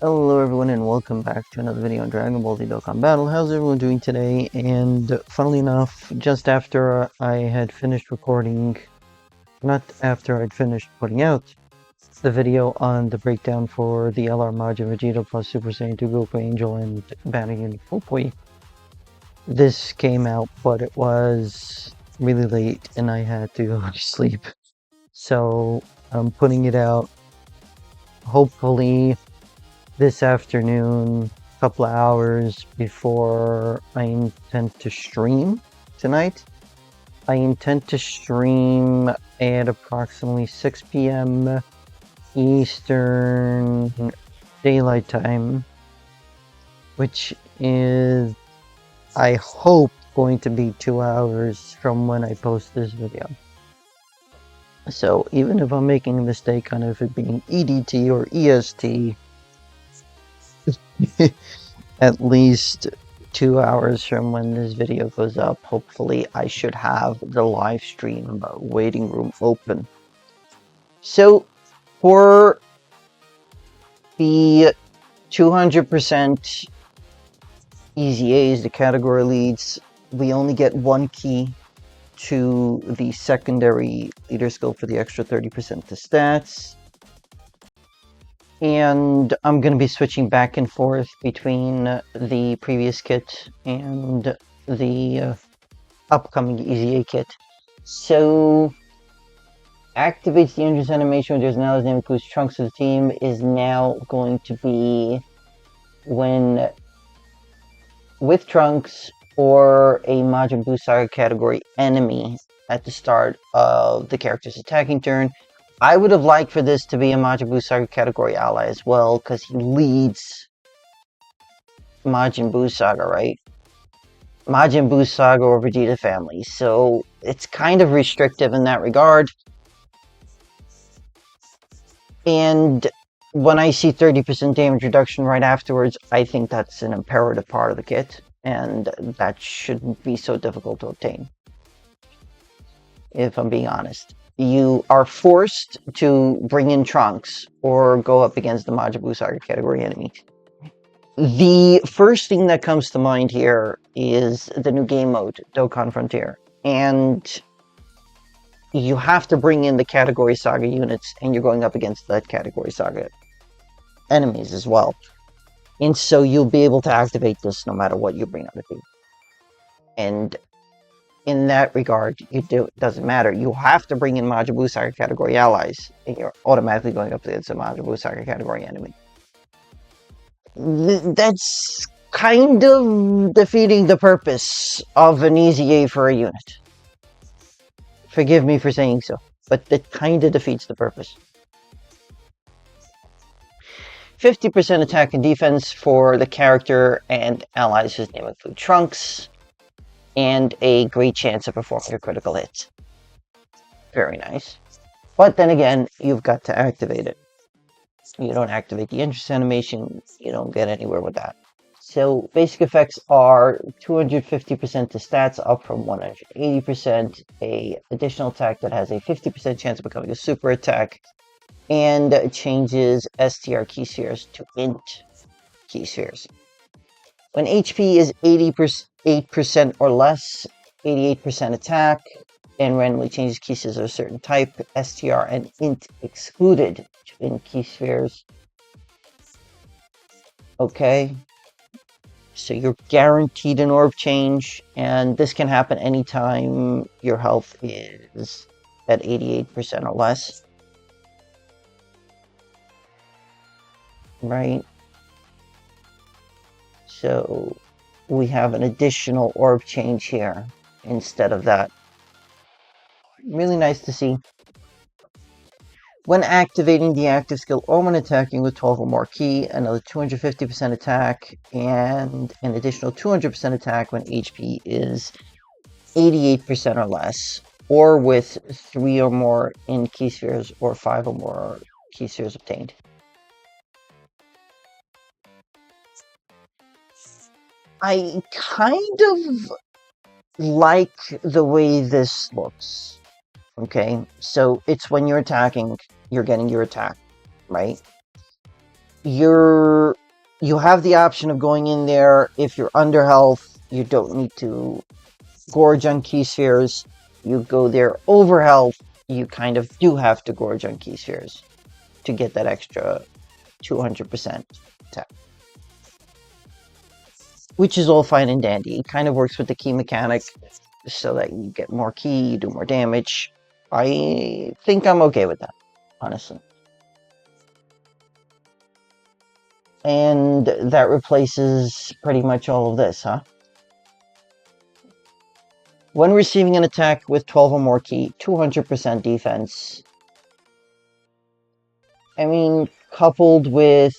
Hello everyone and welcome back to another video on Dragon Ball Z Dokkan Battle. How's everyone doing today? And funnily enough, just after I had finished recording, not after I'd finished putting out the video on the breakdown for the LR Majin Vegeta plus Super Saiyan 2 Goku Angel and Banning Fopui, this came out, but it was really late and I had to go to sleep. So I'm putting it out hopefully this afternoon, a couple of hours before I intend to stream tonight. I intend to stream at approximately 6 p.m. Eastern Daylight Time, which is, I hope, going to be 2 hours from when I post this video. So even if I'm making a mistake on if it being EDT or EST, at least 2 hours from when this video goes up, hopefully I should have the live stream waiting room open. So for the 200% EZAs, the category leads, we only get one key to the secondary leader skill for the extra 30% to stats. And I'm going to be switching back and forth between the previous kit and the upcoming EZA kit. So, activates the entrance animation when there's now his name includes Trunks of the team is now going to be when with Trunks or a Majin Buu Saga category enemy at the start of the character's attacking turn. I would have liked for this to be a Majin Buu Saga category ally as well, because he leads Majin Buu Saga, right? Majin Buu Saga or Vegeta family, so it's kind of restrictive in that regard. And when I see 30% damage reduction right afterwards, I think that's an imperative part of the kit, and that shouldn't be so difficult to obtain, if I'm being honest. You are forced to bring in Trunks or go up against the Majin Buu Saga category enemy. The first thing that comes to mind here is the new game mode, Dokkan Frontier. And you have to bring in the category Saga units, and you're going up against that category Saga enemies as well. And so you'll be able to activate this no matter what you bring on the team. And in that regard, it doesn't matter. You have to bring in Majin Buu Saga category allies, and you're automatically going up against a Majin Buu Saga category enemy. That's kind of defeating the purpose of an EZA for a unit. Forgive me for saying so, but that kind of defeats the purpose. 50% attack and defense for the character and allies whose name include Trunks, and a great chance of performing a critical hit. Very nice. But then again, you've got to activate it. You don't activate the entrance animation, you don't get anywhere with that. So basic effects are 250% to stats, up from 180%, a additional attack that has a 50% chance of becoming a super attack, and changes STR key spheres to int key spheres. When HP is 88% or less, 88% attack, and randomly changes key spheres of a certain type, STR and int excluded to int key spheres. Okay, so you're guaranteed an orb change, and this can happen anytime your health is at 88% or less. Right? So we have an additional orb change here instead of that. Really nice to see. When activating the active skill or when attacking with 12 or more ki, another 250% attack and an additional 200% attack when HP is 88% or less, or with 3 or more in key spheres or 5 or more key spheres obtained. I kind of like the way this looks. Okay, so it's when you're attacking, you're getting your attack, right? Your you have the option of going in there. If you're under health, you don't need to gorge on key spheres. You go there over health, you kind of do have to gorge on key spheres to get that extra 200% attack. Which is all fine and dandy. It kind of works with the key mechanic so that you get more key, you do more damage. I think I'm okay with that, honestly. And that replaces pretty much all of this, huh? When receiving an attack with 12 or more key, 200% defense. I mean, coupled with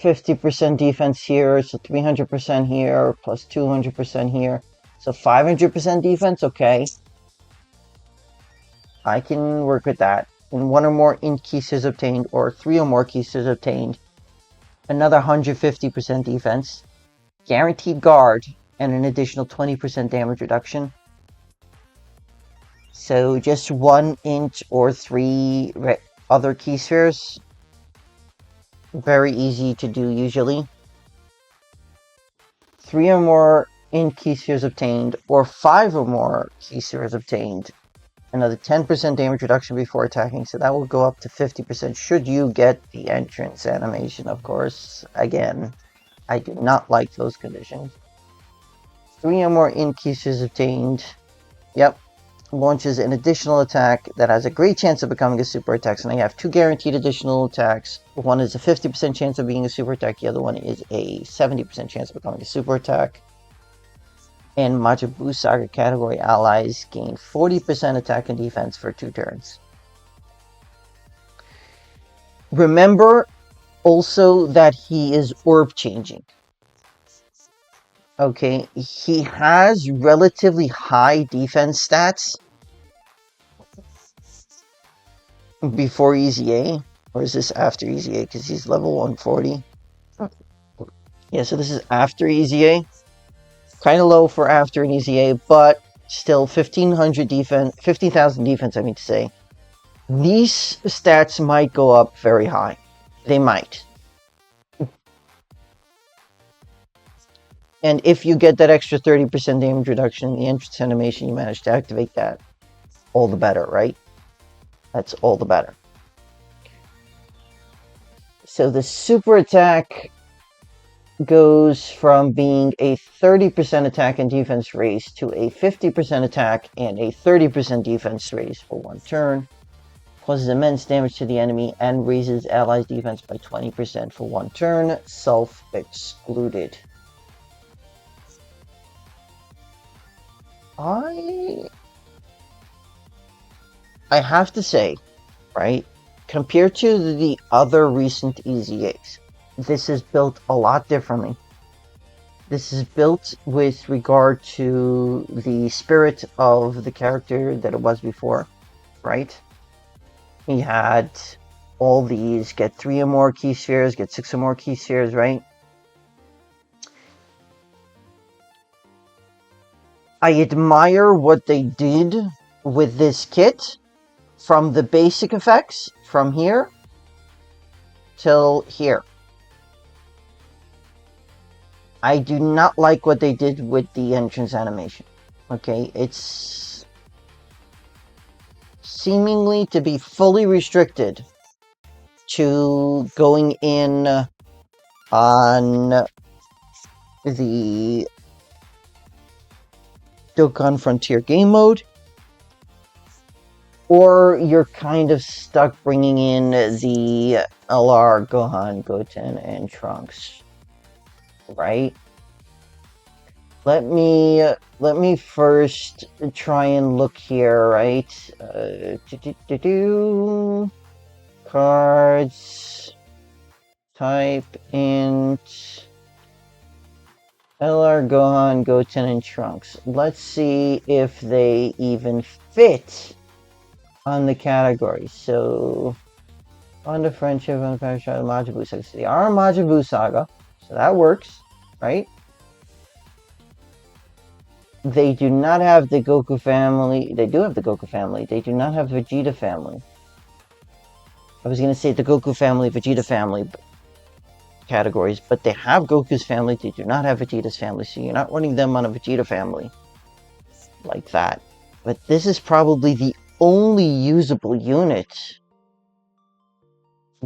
50% defense here, so 300% here, plus 200% here. So 500% defense, okay. I can work with that. And 1 or more int keys obtained, or 3 or more keys obtained. Another 150% defense. Guaranteed guard, and an additional 20% damage reduction. So just 1 int or 3 other key spheres. Very easy to do usually. 3 or more int key spheres obtained, or 5 or more key spheres obtained. Another 10% damage reduction before attacking, so that will go up to 50% should you get the entrance animation, of course. Again, I do not like those conditions. 3 or more int key spheres obtained. Yep. Launches an additional attack that has a great chance of becoming a super attack. So now you have 2 guaranteed additional attacks. One is a 50% chance of being a super attack. The other one is a 70% chance of becoming a super attack. And Majin Buu Saga category allies gain 40% attack and defense for 2 turns. Remember also that he is orb changing. Okay, he has relatively high defense stats before EZA, or is this after EZA? Because he's level 140. Yeah, so this is after EZA. Kind of low for after an EZA, but still 1,500 defense, 50,000 defense, I mean to say. These stats might go up very high. They might. And if you get that extra 30% damage reduction in the entrance animation, you manage to activate that, all the better, right? That's all the better. So the super attack goes from being a 30% attack and defense raise to a 50% attack and a 30% defense raise for 1 turn. Causes immense damage to the enemy and raises allies' defense by 20% for 1 turn. Self-excluded. I have to say, right, compared to the other recent EZAs, this is built a lot differently. This is built with regard to the spirit of the character that it was before, right? He had all these, get 3 or more key spheres, get 6 or more key spheres, right? I admire what they did with this kit from the basic effects, from here till here. I do not like what they did with the entrance animation. Okay, it's seemingly to be fully restricted to going in on the Dokkan Frontier game mode, or you're kind of stuck bringing in the LR, Gohan, Goten, and Trunks, right? Let me first try and look here, right? Cards, type int LR, Gohan, Goten, and Trunks. Let's see if they even fit on the category. So, on the friendship, on the parashot, Majin Buu Saga. So they are Majin Buu Saga, so that works, right? They do not have the Goku family. They do have the Goku family. They do not have Vegeta family. I was going to say the Goku family, Vegeta family categories, but they have Goku's family, they do not have Vegeta's family, so you're not running them on a Vegeta family like that. But this is probably the only usable unit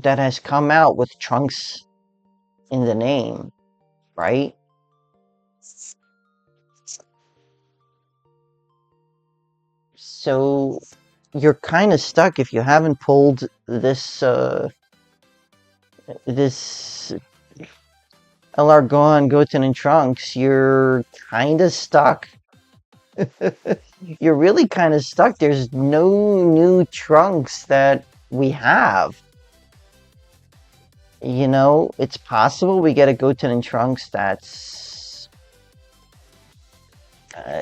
that has come out with Trunks in the name, right? So you're kind of stuck if you haven't pulled this this Elargon, Goten, and Trunks. You're kind of stuck. You're really kind of stuck. There's no new Trunks that we have. You know, it's possible we get a Goten and Trunks that's,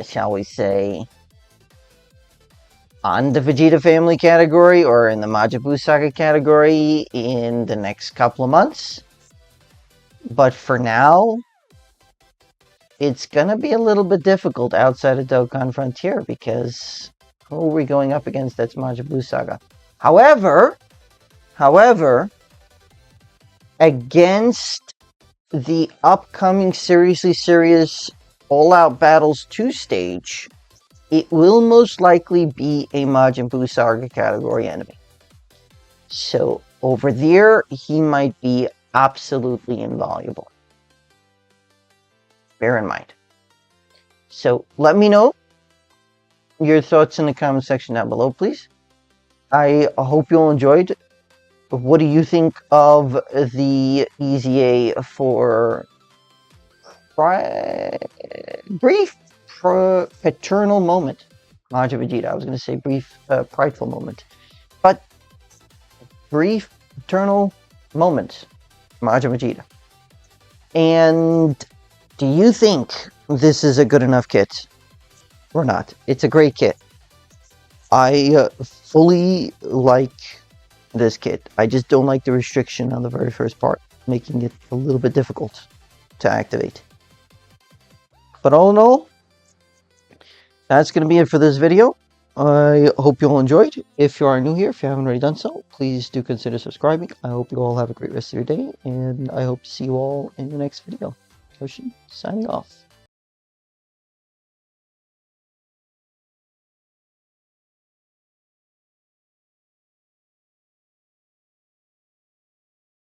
shall we say, on the Vegeta family category or in the Majin Buu Saga category in the next couple of months. But for now, it's going to be a little bit difficult outside of Dokkan Frontier because who are we going up against that's Majin Buu Saga? However, against the upcoming Seriously Serious All Out Battles 2 stage, it will most likely be a Majin Buu Saga category enemy. So over there, he might be absolutely invaluable. Bear in mind. So let me know your thoughts in the comment section down below, please. I hope you all enjoyed. What do you think of the EZA for brief paternal moment? Majin Vegeta. I was going to say brief prideful moment. But brief paternal moment. Majin Vegeta. And do you think this is a good enough kit or not? It's a great kit. I fully like this kit. I just don't like the restriction on the very first part, making it a little bit difficult to activate. But all in all, that's going to be it for this video. I hope you all enjoyed. If you are new here, if you haven't already done so, please do consider subscribing. I hope you all have a great rest of your day, and I hope to see you all in the next video. Goshin, signing off.